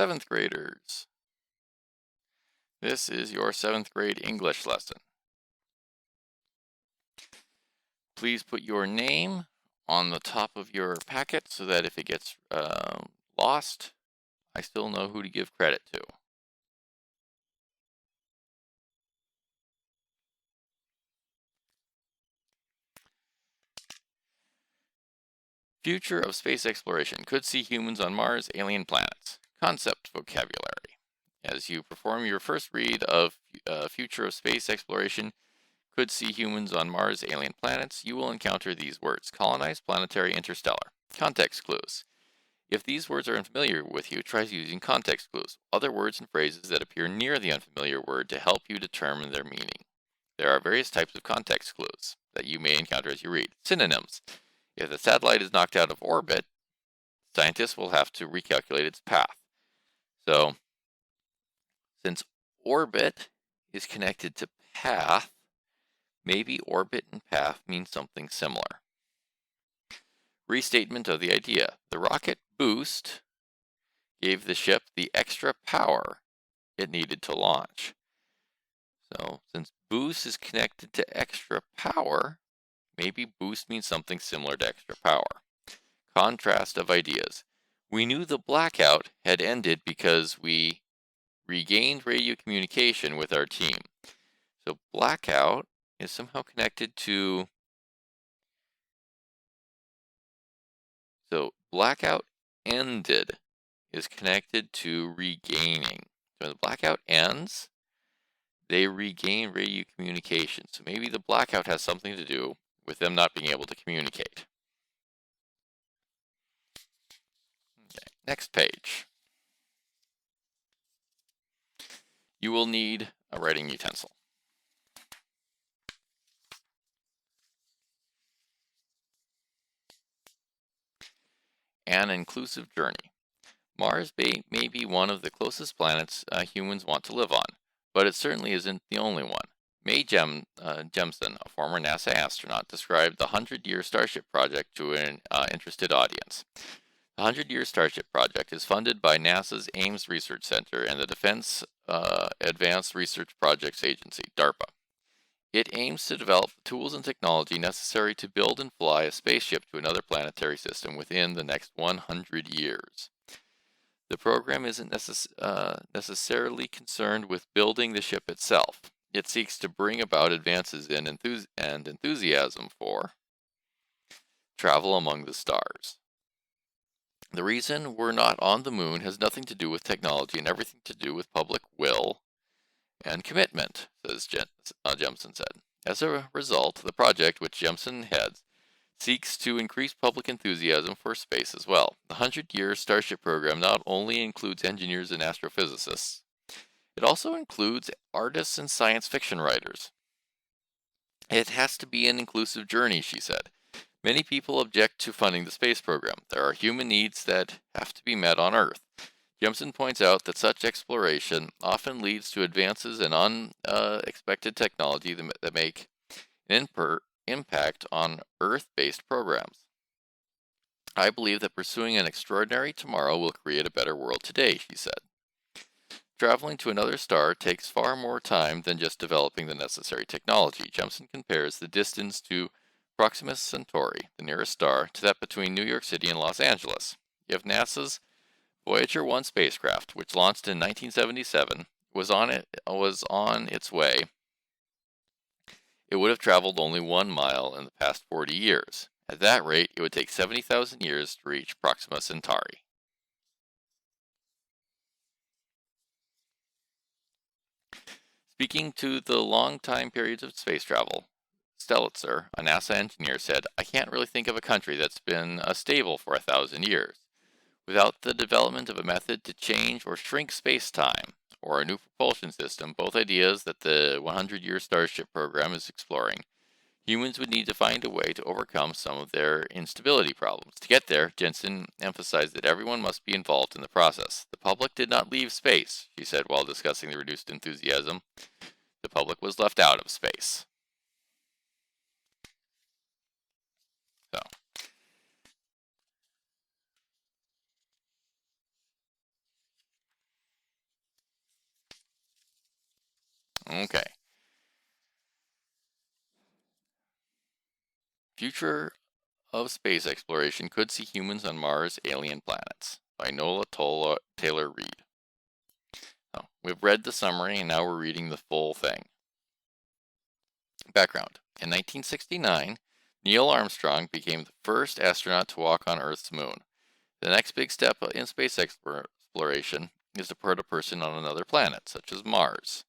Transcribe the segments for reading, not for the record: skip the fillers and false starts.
Seventh graders, this is your 7th grade English lesson. Please put your name on the top of your packet so that if it gets lost, I still know who to give credit to. Future of space exploration. Could see humans on Mars, alien planets. Concept vocabulary. As you perform your first read of Future of space exploration, could see humans on Mars, alien planets, you will encounter these words: colonized, planetary, interstellar. Context clues. If these words are unfamiliar with you, try using context clues, other words and phrases that appear near the unfamiliar word, to help you determine their meaning. There are various types of context clues that you may encounter as you read. Synonyms. If the satellite is knocked out of orbit, scientists will have to recalculate its path. So, since orbit is connected to path, maybe orbit and path mean something similar. Restatement of the idea. The rocket boost gave the ship the extra power it needed to launch. So, since boost is connected to extra power, maybe boost means something similar to extra power. Contrast of ideas. We knew the blackout had ended because we regained radio communication with our team. So blackout is somehow connected to... So blackout ended is connected to regaining. So when the blackout ends, they regain radio communication. So maybe the blackout has something to do with them not being able to communicate. Okay, next page. You will need a writing utensil. An inclusive journey. Mars may be one of the closest planets humans want to live on, but it certainly isn't the only one. Mae Jemison, a former NASA astronaut, described the 100-Year Starship Project to an interested audience. The 100-Year Starship Project is funded by NASA's Ames Research Center and the Defense Advanced Research Projects Agency, DARPA. It aims to develop tools and technology necessary to build and fly a spaceship to another planetary system within the next 100 years. The program isn't necessarily concerned with building the ship itself. It seeks to bring about advances in enthusiasm for travel among the stars. The reason we're not on the moon has nothing to do with technology and everything to do with public will and commitment, says Jemison said. As a result, the project, which Jemison heads, seeks to increase public enthusiasm for space as well. The 100-Year Starship Program not only includes engineers and astrophysicists, it also includes artists and science fiction writers. It has to be an inclusive journey, she said. Many people object to funding the space program. There are human needs that have to be met on Earth. Jemison points out that such exploration often leads to advances in unexpected technology that make an impact on Earth-based programs. I believe that pursuing an extraordinary tomorrow will create a better world today, she said. Traveling to another star takes far more time than just developing the necessary technology. Jemison compares the distance to Proxima Centauri, the nearest star, to that between New York City and Los Angeles. If NASA's Voyager 1 spacecraft, which launched in 1977, was on its way, it would have traveled only 1 mile in the past 40 years. At that rate, it would take 70,000 years to reach Proxima Centauri. Speaking to the long time periods of space travel, Stelitzer, a NASA engineer, said, "I can't really think of a country that's been stable for 1,000 years. Without the development of a method to change or shrink space-time, or a new propulsion system, both ideas that the 100-Year Starship Program is exploring, humans would need to find a way to overcome some of their instability problems. To get there, Jemison emphasized that everyone must be involved in the process. The public did not leave space," she said while discussing the reduced enthusiasm. The public was left out of space. So, Okay. Future of space exploration could see humans on Mars' alien planets by Nola Taylor Reid. So, we've read the summary and now we're reading the full thing. Background. In 1969, Neil Armstrong became the first astronaut to walk on Earth's moon. The next big step in space exploration is to put a person on another planet, such as Mars.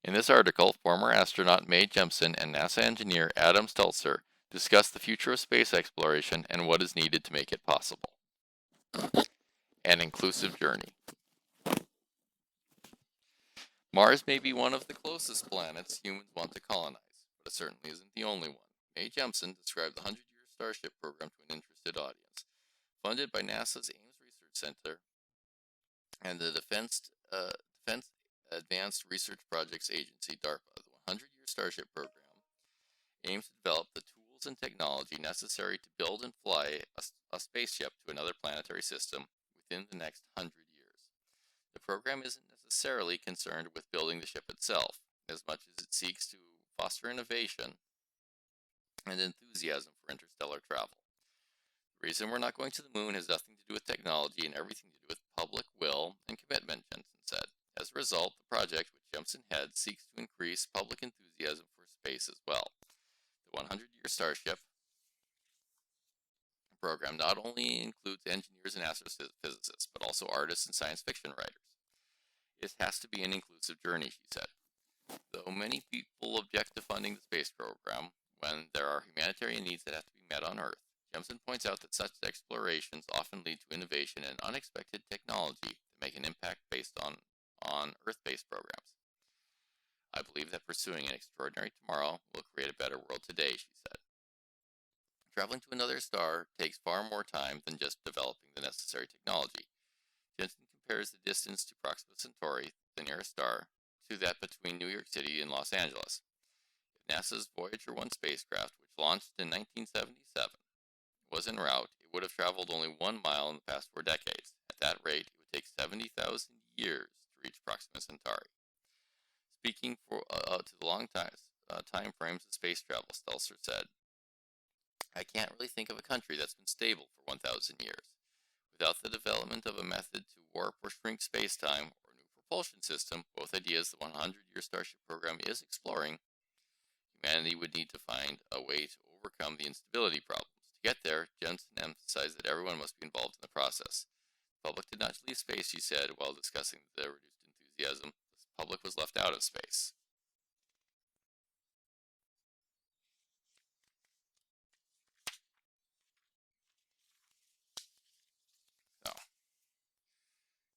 In this article, former astronaut Mae Jemison and NASA engineer Adam Stelzer discuss the future of space exploration and what is needed to make it possible. An inclusive journey. Mars may be one of the closest planets humans want to colonize, but it certainly isn't the only one. Mae Jemison described the 100-Year Starship program to an interested audience. Funded by NASA's Ames Research Center and the Defense Advanced Research Projects Agency, DARPA, the 100-Year Starship program aims to develop the tools and technology necessary to build and fly a spaceship to another planetary system within the next 100 years. The program isn't necessarily concerned with building the ship itself, as much as it seeks to foster innovation and enthusiasm for interstellar travel. The reason we're not going to the moon has nothing to do with technology and everything to do with public will and commitment, Jensen said. As a result, the project, which Jemison heads, seeks to increase public enthusiasm for space as well. The 100-Year Starship program not only includes engineers and astrophysicists, but also artists and science fiction writers. It has to be an inclusive journey, she said. Though many people object to funding the space program when there are humanitarian needs that have to be met on Earth, Jemison points out that such explorations often lead to innovation and unexpected technology that make an impact based on Earth-based programs. I believe that pursuing an extraordinary tomorrow will create a better world today, she said. Traveling to another star takes far more time than just developing the necessary technology. Jensen compares the distance to Proxima Centauri, the nearest star, to that between New York City and Los Angeles. If NASA's Voyager 1 spacecraft, which launched in 1977, was en route, it would have traveled only 1 mile in the past 4 decades. At that rate, it would take 70,000 years to reach Proxima Centauri. Speaking to the long time frames of space travel, Stelzer said, I can't really think of a country that's been stable for 1,000 years. Without the development of a method to warp or shrink space-time or a new propulsion system, both ideas the 100-Year Starship program is exploring, humanity would need to find a way to overcome the instability problems. To get there, Jensen emphasized that everyone must be involved in the process. The public did not leave space, she said, while discussing the reduced enthusiasm. The public was left out of space. So,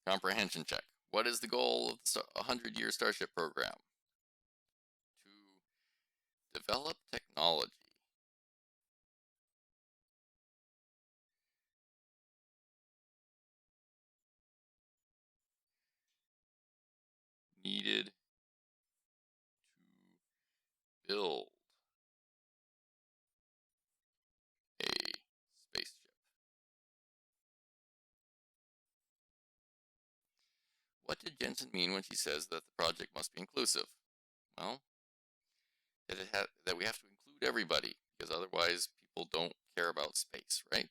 comprehension check. What is the goal of the 100-Year Starship program? To develop technology needed to build a spaceship. What did Jensen mean when she says that the project must be inclusive? Well, that we have to include everybody, because otherwise people don't care about space, right?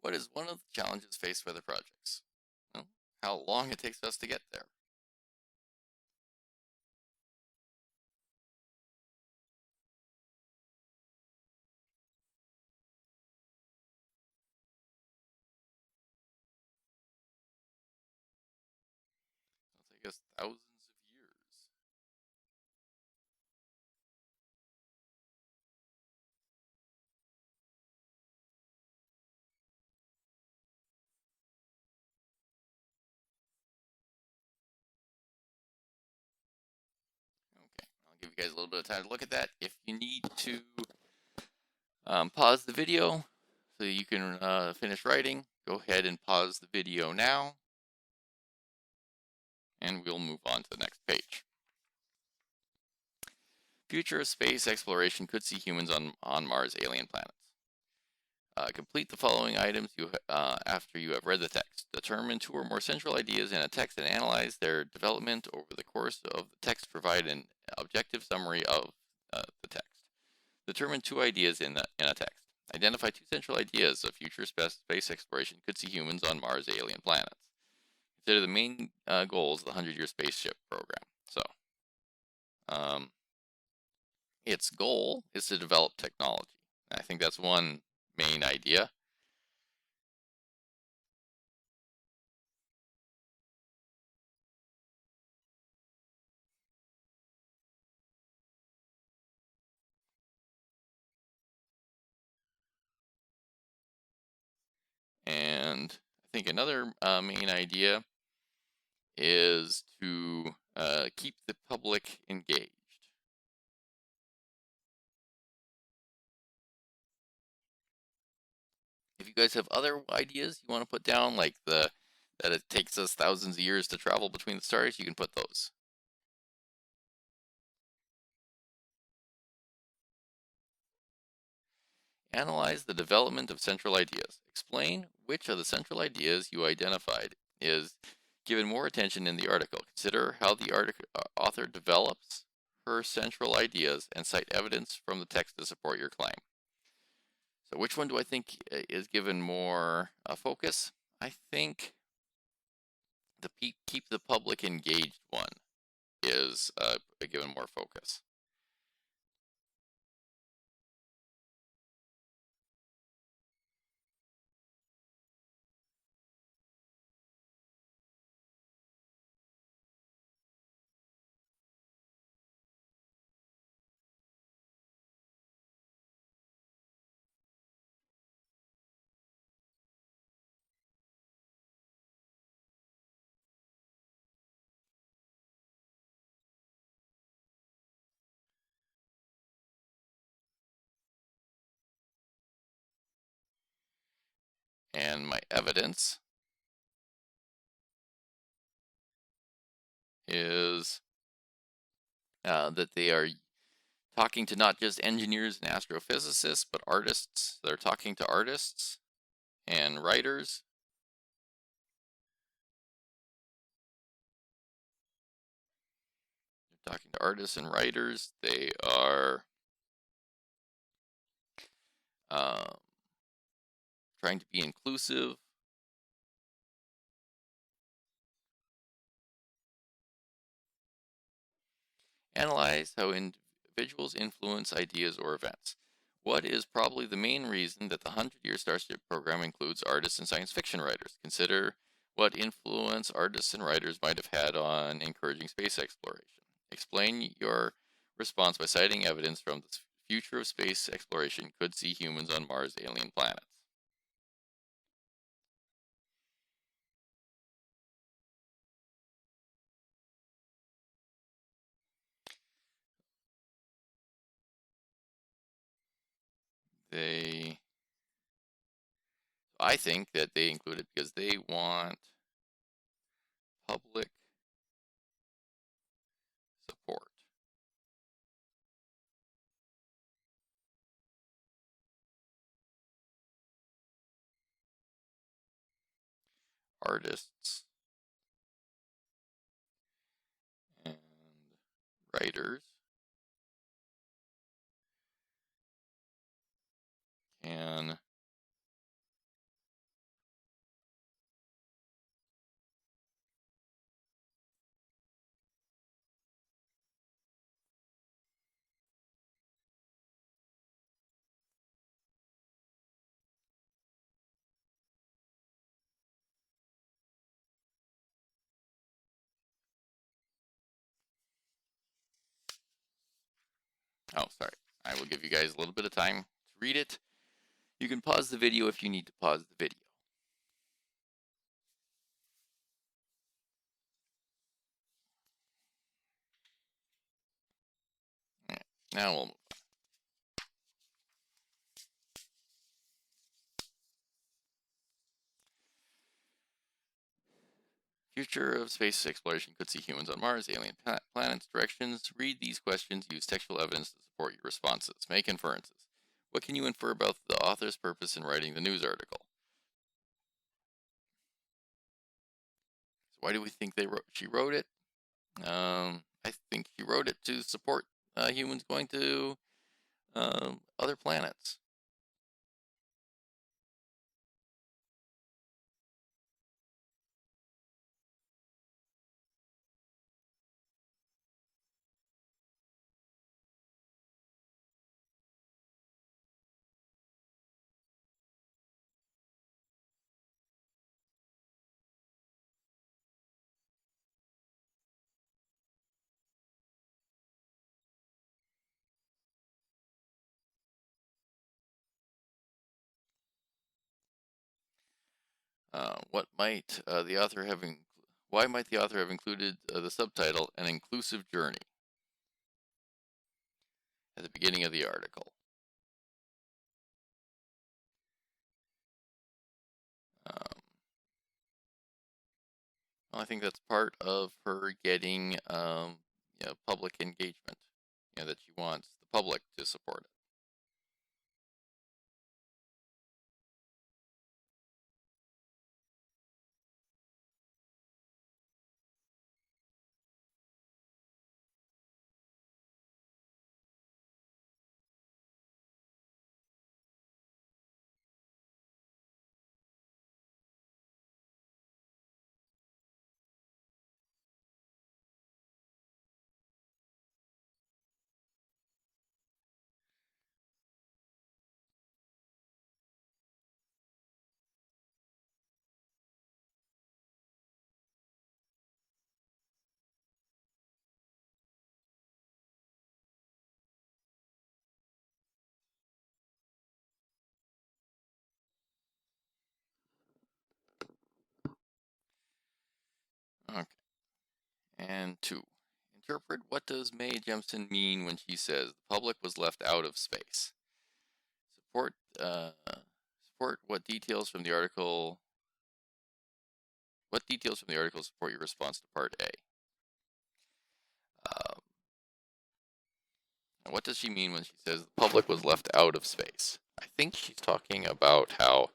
What is one of the challenges faced by the projects? Well, how long it takes us to get there. It'll take us thousands of years. give you guys a little bit of time to look at that. If you need to pause the video so you can finish writing, go ahead and pause the video now, and we'll move on to the next page. Future of space exploration could see humans on Mars alien planets. Complete the following items after you have read the text. Determine 2 or more central ideas in a text and analyze their development over the course of the text. Provide an objective summary of the text. Determine 2 ideas in a text. Identify 2 central ideas of future space exploration could see humans on Mars alien planets. Consider the main goals of the 100-year spaceship program. So, its goal is to develop technology. I think that's one main idea. And I think another main idea is to keep the public engaged. If you guys have other ideas you want to put down, like that it takes us thousands of years to travel between the stars, you can put those. Analyze the development of central ideas. Explain which of the central ideas you identified is given more attention in the article. Consider how the author develops her central ideas and cite evidence from the text to support your claim. So which one do I think is given more focus? I think the keep the public engaged one is given more focus. And my evidence is that they are talking to not just engineers and astrophysicists, but artists. They're talking to artists and writers. They're talking to artists and writers. They are trying to be inclusive. Analyze how individuals influence ideas or events. What is probably the main reason that the 100-year Starship program includes artists and science fiction writers? Consider what influence artists and writers might have had on encouraging space exploration. Explain your response by citing evidence from the future of space exploration could see humans on Mars alien planets. I think that they include it because they want public support. Artists and writers can Oh, sorry. I will give you guys a little bit of time to read it. You can pause the video if you need to pause the video. Now we'll move. Future of space exploration could see humans on Mars, alien planets, directions. Read these questions, use textual evidence to support your responses. Make inferences. What can you infer about the author's purpose in writing the news article? So why do we think she wrote it? I think she wrote it to support humans going to other planets. What might the author have? Why might the author have included the subtitle "An Inclusive Journey" at the beginning of the article? Well, I think that's part of her getting public engagement. That she wants the public to support it. Okay. And 2. Interpret what does Mae Jemison mean when she says the public was left out of space? Support what details from the article. What details from the article support your response to part A? What does she mean when she says the public was left out of space? I think she's talking about how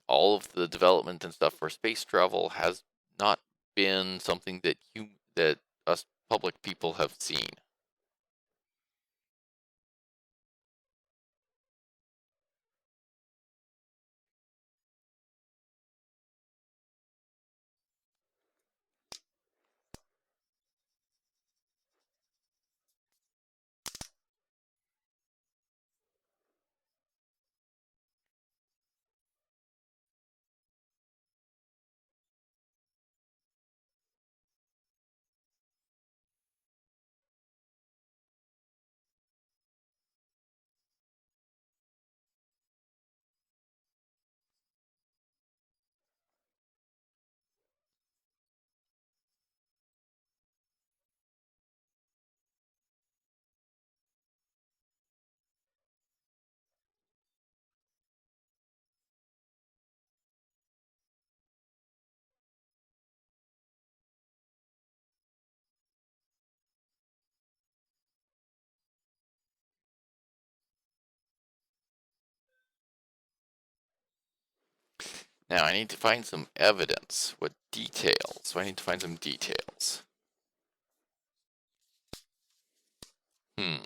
all of the development and stuff for space travel has not been something that us public people have seen. Now I need to find some evidence. What details? So I need to find some details. Hmm.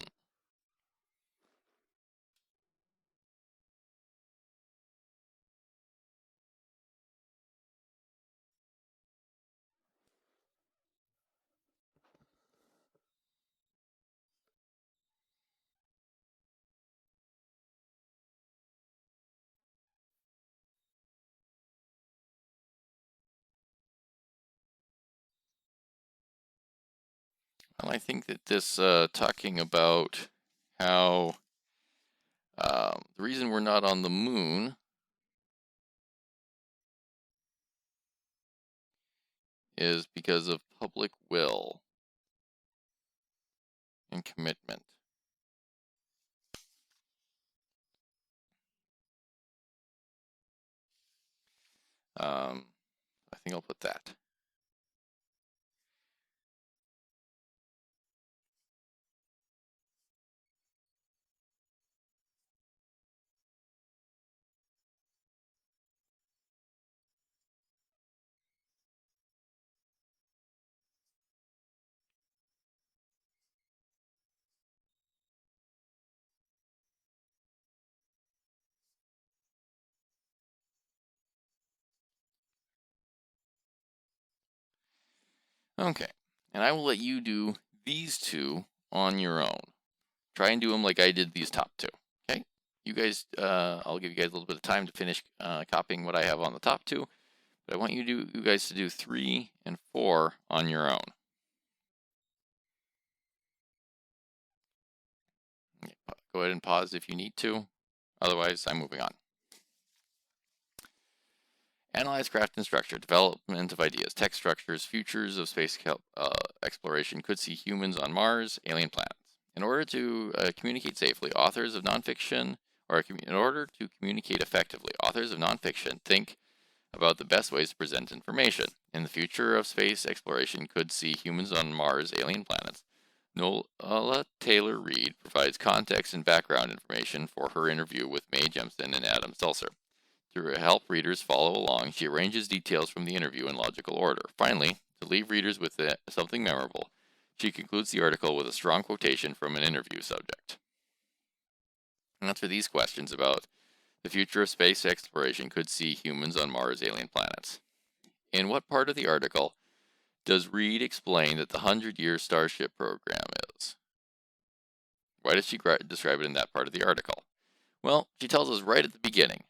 Well, I think that this talking about how the reason we're not on the moon is because of public will. and commitment. I think I'll put that. Okay, and I will let you do these two on your own. Try and do them like I did these top two. Okay, you guys, I'll give you guys a little bit of time to finish copying what I have on the top two, but I want you guys to do 3 and 4 on your own. Okay, go ahead and pause if you need to. Otherwise, I'm moving on. Analyze, craft, and structure. Development of ideas. Text structures. Futures of space exploration could see humans on Mars, alien planets. In order to communicate safely, authors of nonfiction, or in order to communicate effectively, authors of nonfiction think about the best ways to present information. In the future of space exploration could see humans on Mars, alien planets. Nola Taylor Reid provides context and background information for her interview with Mae Jemison and Adam Seltzer. To help readers follow along, she arranges details from the interview in logical order. Finally, to leave readers with something memorable, she concludes the article with a strong quotation from an interview subject. Answer these questions about the future of space exploration could see humans on Mars, alien planets. In what part of the article does Reid explain that the 100-year Starship program is? Why does she describe it in that part of the article? Well, she tells us right at the beginning.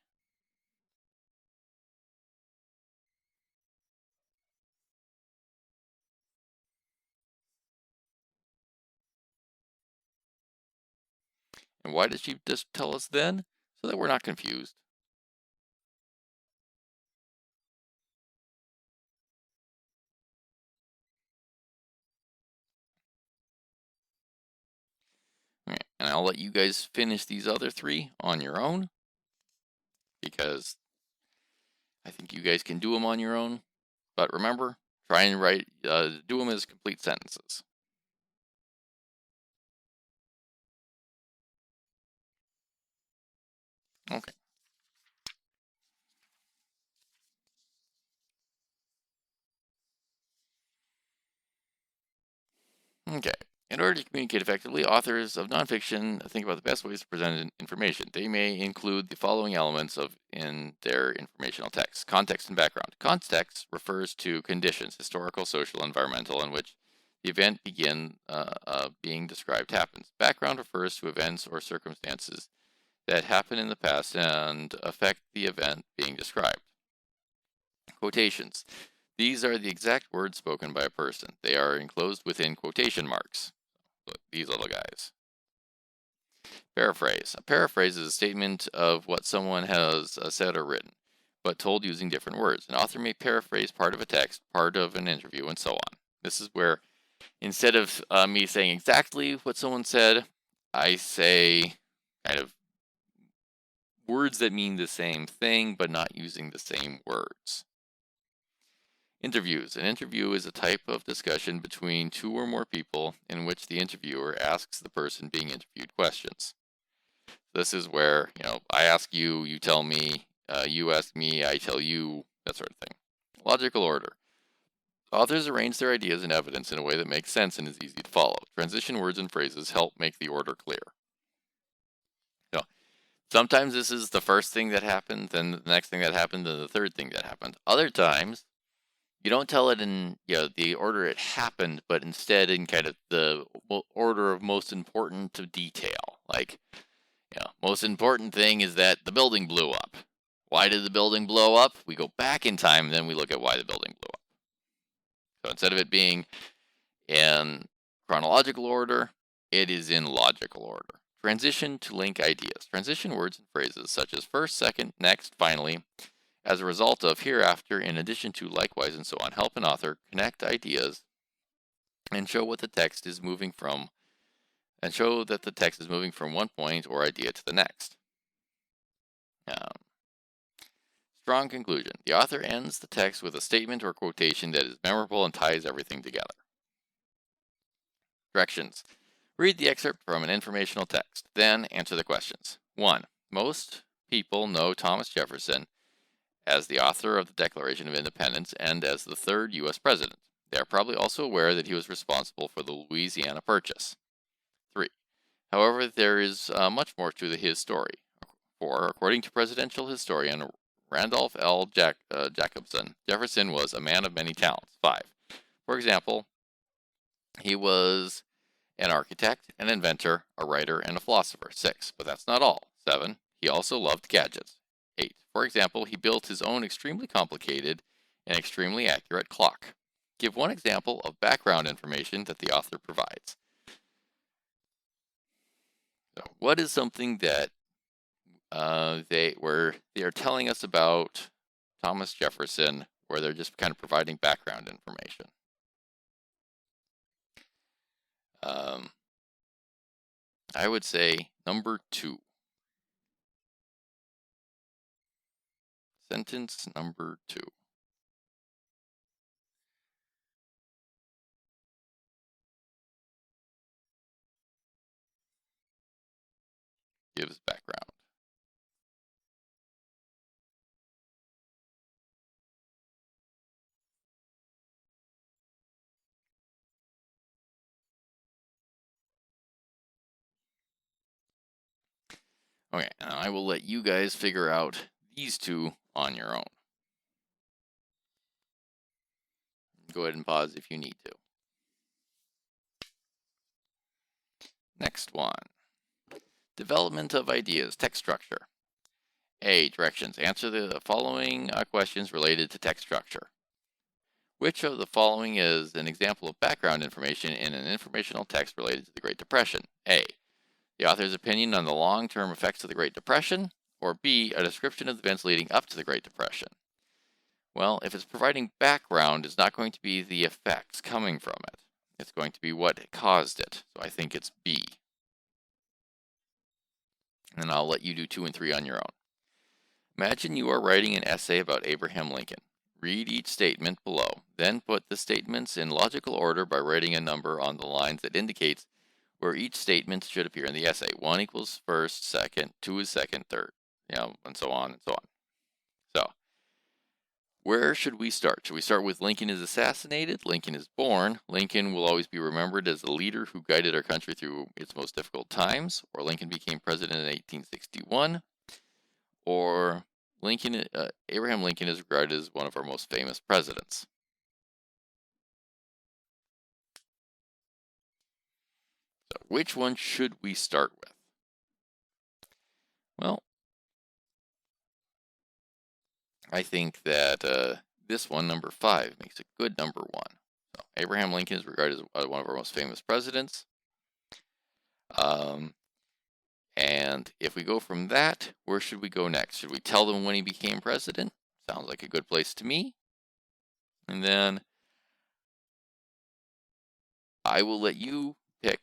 And why did she just tell us then? So that we're not confused. Right, and I'll let you guys finish these other 3 on your own, because I think you guys can do them on your own. But remember, try and do them as complete sentences. Okay. Okay. In order to communicate effectively, authors of nonfiction think about the best ways to present information. They may include the following elements in their informational text. Context and background. Context refers to conditions, historical, social, environmental, in which the event being described happens. Background refers to events or circumstances that happen in the past and affect the event being described. Quotations. These are the exact words spoken by a person. They are enclosed within quotation marks. These little guys. Paraphrase. A paraphrase is a statement of what someone has said or written, but told using different words. An author may paraphrase part of a text, part of an interview, and so on. This is where, instead of me saying exactly what someone said, I say kind of words that mean the same thing, but not using the same words. Interviews. An interview is a type of discussion between 2 or more people in which the interviewer asks the person being interviewed questions. This is where, I ask you, you tell me, you ask me, I tell you, that sort of thing. Logical order. Authors arrange their ideas and evidence in a way that makes sense and is easy to follow. Transition words and phrases help make the order clear. Sometimes this is the first thing that happened, then the next thing that happened, then the third thing that happened. Other times, you don't tell it in the order it happened, but instead in kind of the order of most important to detail. Like, most important thing is that the building blew up. Why did the building blow up? We go back in time, and then we look at why the building blew up. So instead of it being in chronological order, it is in logical order. Transition to link ideas. Transition words and phrases such as first, second, next, finally, as a result of, hereafter, in addition to, likewise, and so on, help an author connect ideas and show what the text is moving from and show that the text is moving from one point or idea to the next. Strong conclusion. The author ends the text with a statement or quotation that is memorable and ties everything together. Directions. Read the excerpt from an informational text, then answer the questions. 1. Most people know Thomas Jefferson as the author of the Declaration of Independence and as the third U.S. president. They are probably also aware that he was responsible for the Louisiana Purchase. 3. However, there is much more to his story. 4. According to presidential historian Randolph L. Jacobson, Jefferson was a man of many talents. 5. For example, he was an architect, an inventor, a writer, and a philosopher. 6. But that's not all. 7. He also loved gadgets. 8. For example, he built his own extremely complicated and extremely accurate clock. Give one example of background information that the author provides. So, what is something that they are telling us about Thomas Jefferson, where they're just kind of providing background information? I would say number 2. Sentence number 2. Gives background. Okay, now I will let you guys figure out these two on your own. Go ahead and pause if you need to. Next one. Development of ideas, text structure. A. Directions. Answer the following questions related to text structure. Which of the following is an example of background information in an informational text related to the Great Depression? A. The author's opinion on the long-term effects of the Great Depression, or B. A description of the events leading up to the Great Depression. Well, if it's providing background, it's not going to be the effects coming from it. It's going to be what caused it. So I think it's B. And I'll let you do 2 and 3 on your own. Imagine you are writing an essay about Abraham Lincoln. Read each statement below, then put the statements in logical order by writing a number on the lines that indicates where each statement should appear in the essay. 1 equals first, second, 2 is second, third, and so on and so on. So, where should we start? Should we start with Lincoln is assassinated? Lincoln is born. Lincoln will always be remembered as the leader who guided our country through its most difficult times. Or Lincoln became president in 1861. Or Abraham Lincoln is regarded as one of our most famous presidents. So which one should we start with? Well, I think that this one, number 5, makes a good number 1. So Abraham Lincoln is regarded as one of our most famous presidents. And if we go from that, where should we go next? Should we tell them when he became president? Sounds like a good place to me. And then I will let you pick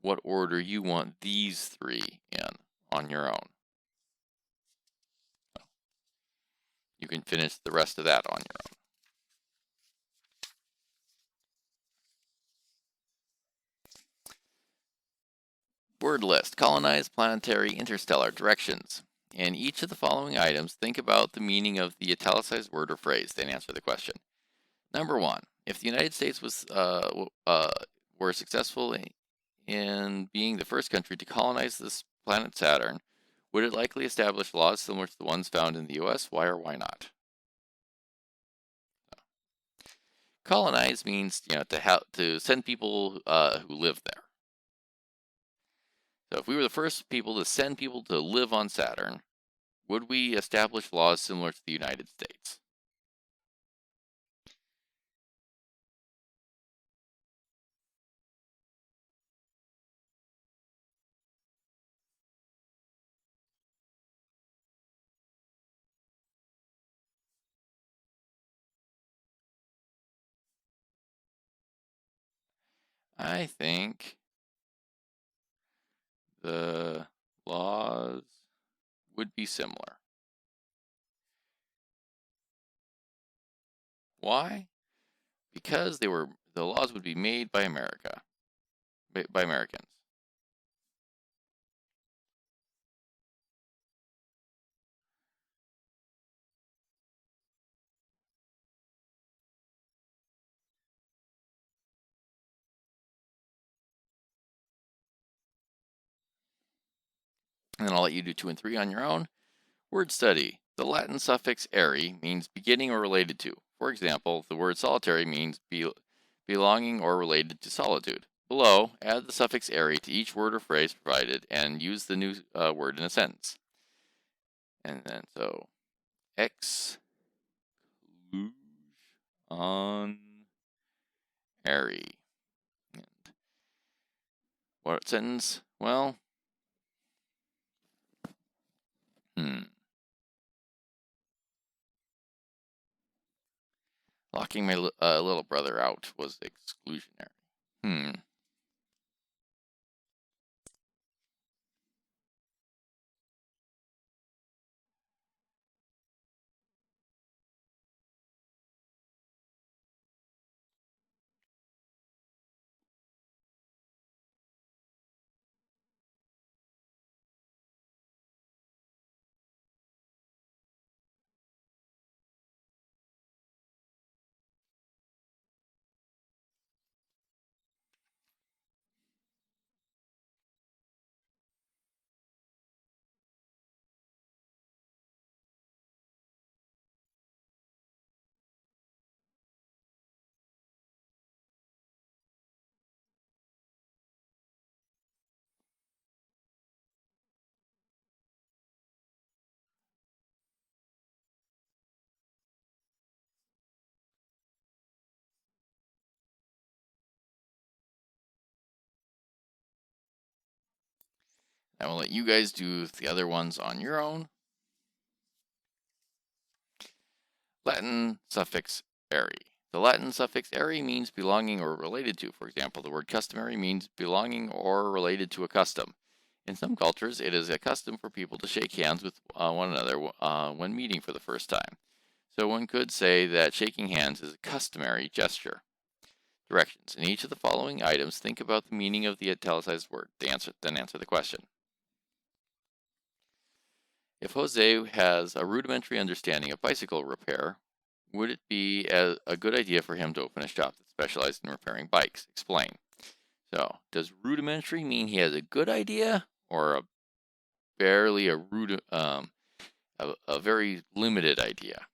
what order you want these 3 in on your own. So you can finish the rest of that on your own. Word list. Colonize, planetary, interstellar, directions. In each of the following items, think about the meaning of the italicized word or phrase, then answer the question. Number 1. If the United States were successful in being the first country to colonize this planet Saturn, would it likely establish laws similar to the ones found in the U.S.? Why or why not? Colonize means to send people who live there. So if we were the first people to send people to live on Saturn, would we establish laws similar to the United States? I think the laws would be similar. Why? Because the laws would be made by America, by Americans. And then I'll let you do 2 and 3 on your own. Word study. The Latin suffix "ary" means beginning or related to. For example, the word solitary means belonging or related to solitude. Below, add the suffix "ary" to each word or phrase provided and use the new word in a sentence. And then so, exclusion ary. And what sentence? Well, locking my little brother out was exclusionary. I will let you guys do the other ones on your own. Latin suffix "ary." The Latin suffix "ary" means belonging or related to. For example, the word customary means belonging or related to a custom. In some cultures, it is a custom for people to shake hands with one another when meeting for the first time. So one could say that shaking hands is a customary gesture. Directions. In each of the following items, think about the meaning of the italicized word. Then answer the question. If Jose has a rudimentary understanding of bicycle repair, would it be a good idea for him to open a shop that specialized in repairing bikes? Explain. So, does rudimentary mean he has a good idea or a very limited idea?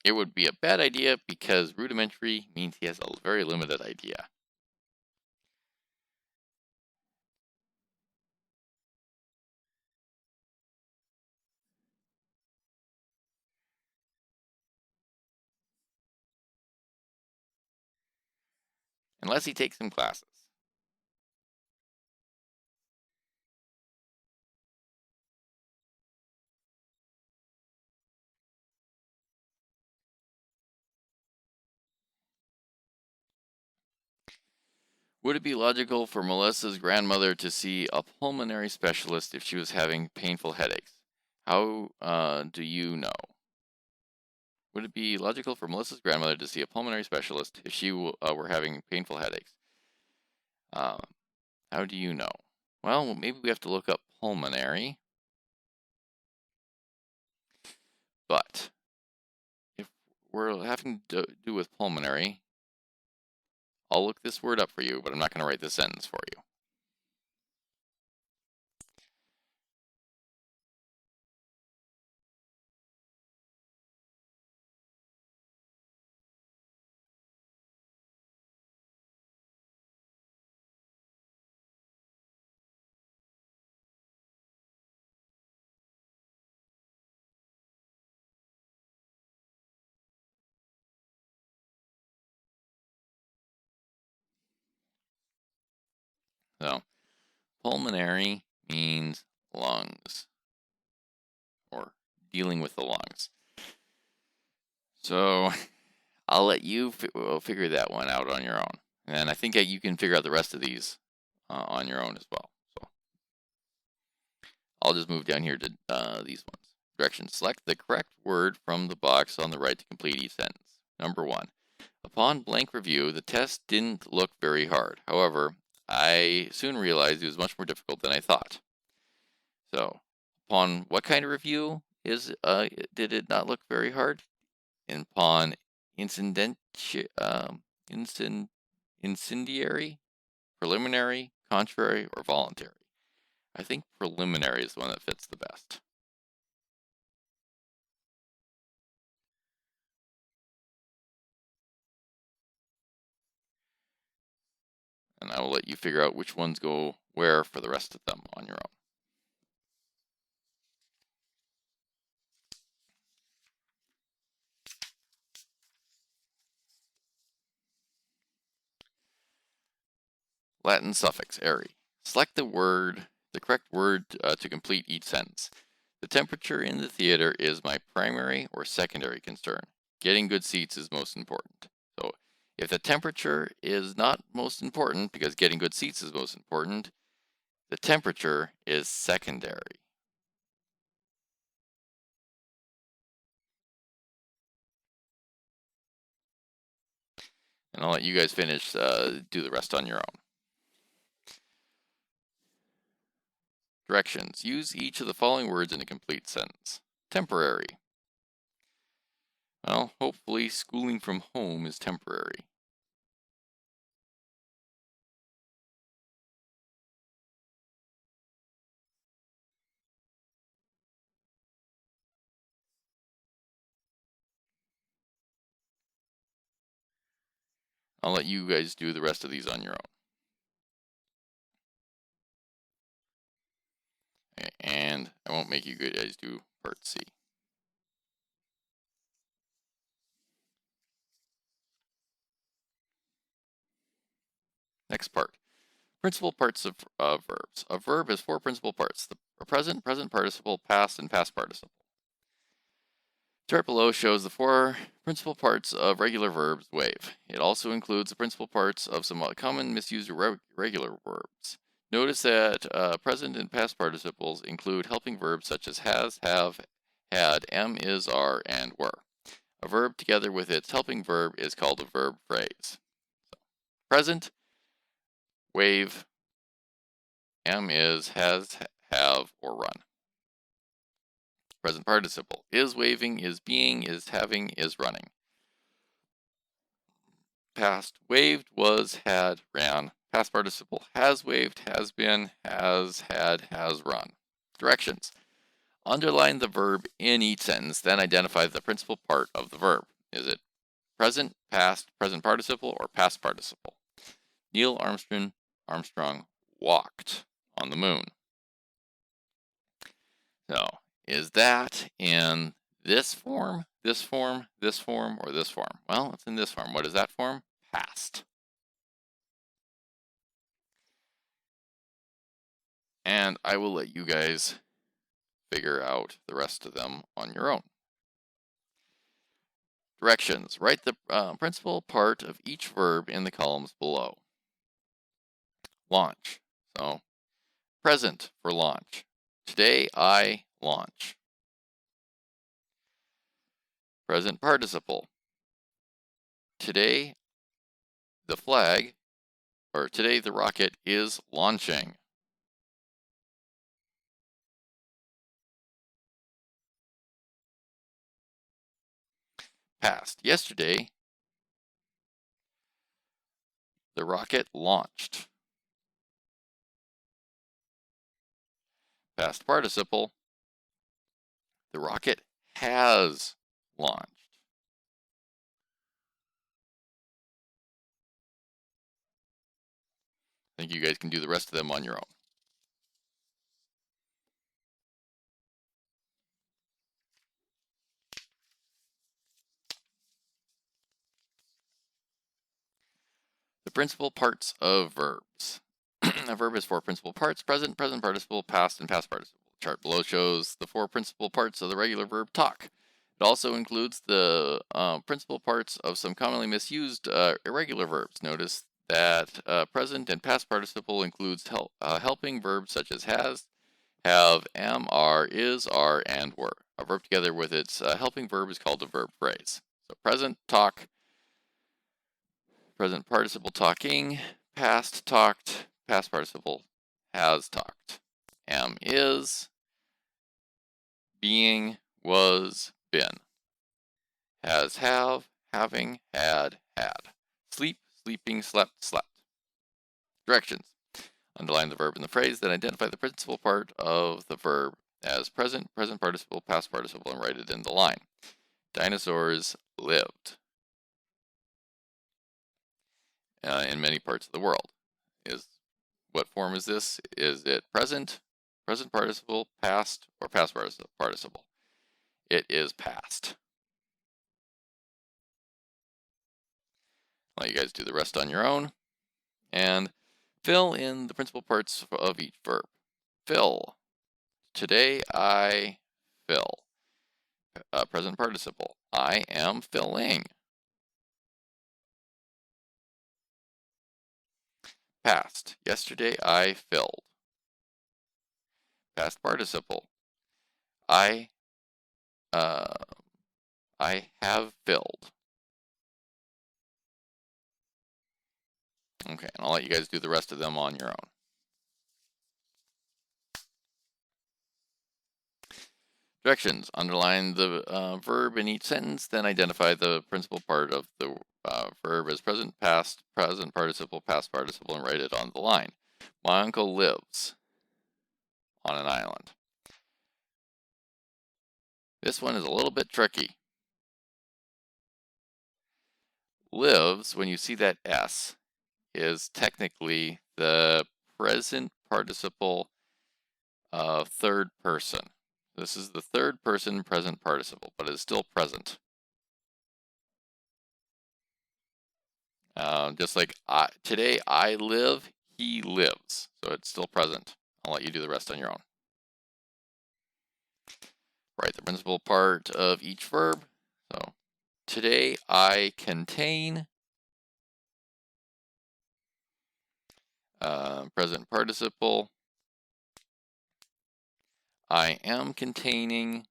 It would be a bad idea because rudimentary means he has a very limited idea. Unless he takes some classes. Would it be logical for Melissa's grandmother to see a pulmonary specialist if she was having painful headaches? How do you know? Would it be logical for Melissa's grandmother to see a pulmonary specialist if she were having painful headaches? How do you know? Well, maybe we have to look up pulmonary. But if we're having to do with pulmonary, I'll look this word up for you, but I'm not going to write this sentence for you. So, pulmonary means lungs, or dealing with the lungs. So, I'll let you figure that one out on your own. And I think you can figure out the rest of these on your own as well. So. I'll just move down here to these ones. Directions. Select the correct word from the box on the right to complete each sentence. Number 1. Upon blank review, the test didn't look very hard. However, I soon realized it was much more difficult than I thought. So, upon what kind of review did it not look very hard? And upon incendiary, preliminary, contrary, or voluntary. I think preliminary is the one that fits the best. And I will let you figure out which ones go where for the rest of them on your own. Latin suffix, "-ary". Select the correct word to complete each sentence. The temperature in the theater is my primary or secondary concern. Getting good seats is most important. So if the temperature is not most important because getting good seats is most important, the temperature is secondary. And I'll let you guys finish, do the rest on your own. Directions. Use each of the following words in a complete sentence. Temporary. Well, hopefully schooling from home is temporary. I'll let you guys do the rest of these on your own. Okay, and I won't make you guys do part C. Next part. Principal parts of verbs. A verb has 4 principal parts: the present, present participle, past, and past participle. The chart below shows the 4 principal parts of regular verbs wave. It also includes the principal parts of some common misused irregular verbs. Notice that present and past participles include helping verbs such as has, have, had, am, is, are, and were. A verb together with its helping verb is called a verb phrase. Present, wave, am, is, has, have, or run. Present participle. Is waving, is being, is having, is running. Past, waved, was, had, ran. Past participle. Has waved, has been, has, had, has run. Directions. Underline the verb in each sentence, then identify the principal part of the verb. Is it present, past, present participle, or past participle? Neil Armstrong walked on the moon. So, is that in this form, this form, this form, or this form? Well, it's in this form. What is that form? Past. And I will let you guys figure out the rest of them on your own. Directions. Write the principal part of each verb in the columns below. Launch. So, present for launch. Today I launch. Present participle. Today the flag, or today the rocket is launching. Past. Yesterday the rocket launched. Past participle. The rocket has launched. I think you guys can do the rest of them on your own. The principal parts of verbs. A verb has 4 principal parts: present, present participle, past, and past participle. The chart below shows the 4 principal parts of the regular verb talk. It also includes the principal parts of some commonly misused irregular verbs. Notice that present and past participle includes helping verbs such as has, have am, are, is, are, and were. A verb together with its helping verb is called a verb phrase. So present, talk, present participle, talking, past, talked, past participle, has talked. Am, is, being, was, been. Has, have, having, had, had. Sleep, sleeping, slept, slept. Directions. Underline the verb in the phrase, then identify the principal part of the verb as present, present participle, past participle, and write it in the line. Dinosaurs lived in many parts of the world. What form is this? Is it present, present participle, past, or past participle? It is past. I'll let you guys do the rest on your own. And fill in the principal parts of each verb. Fill. Today I fill. Present participle. I am filling. Past. Yesterday I filled. Past participle. I have filled. Okay, and I'll let you guys do the rest of them on your own. Directions. Underline the verb in each sentence, then identify the principal part of the verb as present, past, present participle, past participle, and write it on the line. My uncle lives on an island. This one is a little bit tricky. Lives, when you see that S, is technically the present participle of third person. This is the third person present participle, but it's still present. Just like today I live, he lives. So it's still present. I'll let you do the rest on your own. Write the principal part of each verb. So today I contain. Present participle. I am containing.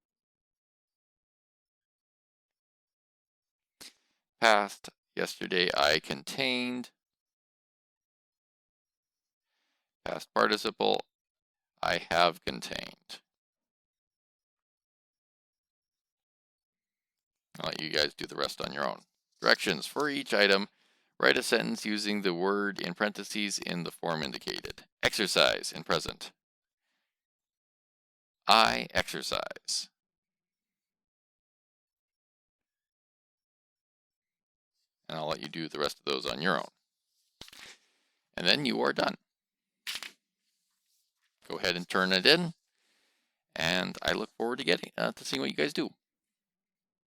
Past. Yesterday I contained. Past participle. I have contained. I'll let you guys do the rest on your own. Directions for each item. Write a sentence using the word in parentheses in the form indicated. Exercise in present. I exercise. And I'll let you do the rest of those on your own. And then you are done. Go ahead and turn it in. And I look forward to seeing what you guys do.